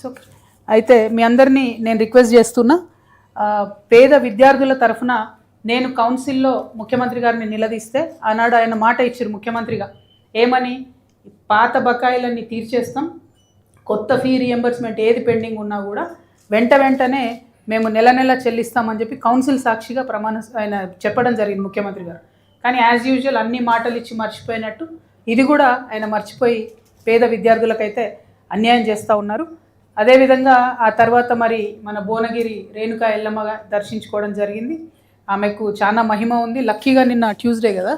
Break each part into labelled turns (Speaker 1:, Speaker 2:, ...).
Speaker 1: Okay. అయితే మీ అందరినీ నేను రిక్వెస్ట్ చేస్తున్నా, పేద విద్యార్థుల తరఫున నేను కౌన్సిల్లో ముఖ్యమంత్రి గారిని నిలదీస్తే ఆనాడు ఆయన మాట ఇచ్చారు ముఖ్యమంత్రిగా, ఏమని, పాత బకాయిలన్నీ తీర్చేస్తాం, కొత్త ఫీ రియంబర్స్మెంట్ ఏది పెండింగ్ ఉన్నా కూడా వెంటనే మేము నెల నెల చెల్లిస్తామని చెప్పి కౌన్సిల్ సాక్షిగా ఆయన చెప్పడం జరిగింది ముఖ్యమంత్రి గారు. కానీ యాజ్ యూజువల్ అన్ని మాటలు ఇచ్చి మర్చిపోయినట్టు ఇది కూడా ఆయన మర్చిపోయి పేద విద్యార్థులకైతే అన్యాయం చేస్తూ ఉన్నారు. అదేవిధంగా ఆ తర్వాత మరి మన భువనగిరి రేణుకా ఎల్లమ్మ దర్శించుకోవడం జరిగింది. ఆమెకు చాలా మహిమ ఉంది. లక్కీగా నిన్న ట్యూస్డే కదా,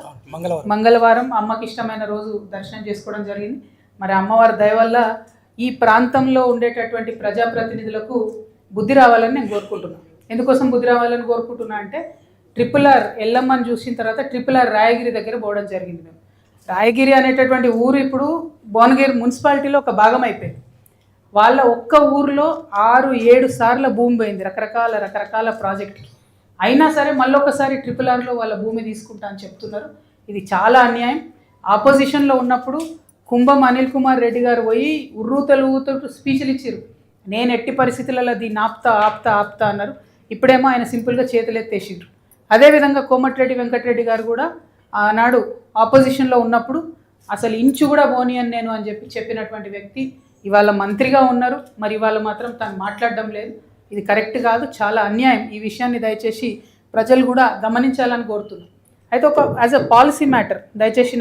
Speaker 1: మంగళవారం అమ్మకి ఇష్టమైన రోజు దర్శనం చేసుకోవడం జరిగింది. మరి అమ్మవారి దయ వల్ల ఈ ప్రాంతంలో ఉండేటటువంటి ప్రజాప్రతినిధులకు బుద్ధి రావాలని నేను కోరుకుంటున్నాను. ఎందుకోసం బుద్ధి రావాలని కోరుకుంటున్నా అంటే, RRR ఎల్లమ్మని చూసిన తర్వాత RRR రాయగిరి దగ్గర పోవడం జరిగింది. మేము రాయగిరి అనేటటువంటి ఊరు ఇప్పుడు భువనగిరి మున్సిపాలిటీలో ఒక భాగం అయిపోయింది. వాళ్ళ ఒక్క ఊరిలో 6-7 సార్లు భూమి పోయింది రకరకాల ప్రాజెక్టుకి. అయినా సరే మళ్ళొకసారి RRRలో వాళ్ళ భూమి తీసుకుంటా అని చెప్తున్నారు. ఇది చాలా అన్యాయం. ఆపోజిషన్లో ఉన్నప్పుడు కుంభం అనిల్ కుమార్ రెడ్డి గారు పోయి ఉర్రూతలు స్పీచ్లు ఇచ్చారు, నేను ఎట్టి పరిస్థితులలో దీన్ని ఆప్తా అన్నారు. ఇప్పుడేమో ఆయన సింపుల్గా చేతులు ఎత్తేసిండ్రు. అదేవిధంగా కోమటిరెడ్డి వెంకటరెడ్డి గారు కూడా ఆనాడు ఆపోజిషన్లో ఉన్నప్పుడు అసలు ఇంచు కూడా పోనీయని నేను అని చెప్పినటువంటి వ్యక్తి ఇవాళ మంత్రిగా ఉన్నారు. మరి ఇవాళ మాత్రం తను మాట్లాడడం లేదు. ఇది కరెక్ట్ కాదు, చాలా అన్యాయం. ఈ విషయాన్ని దయచేసి ప్రజలు కూడా గమనించాలని కోరుతున్నాను. అయితే ఒక యాజ్ అ పాలసీ మ్యాటర్ దయచేసి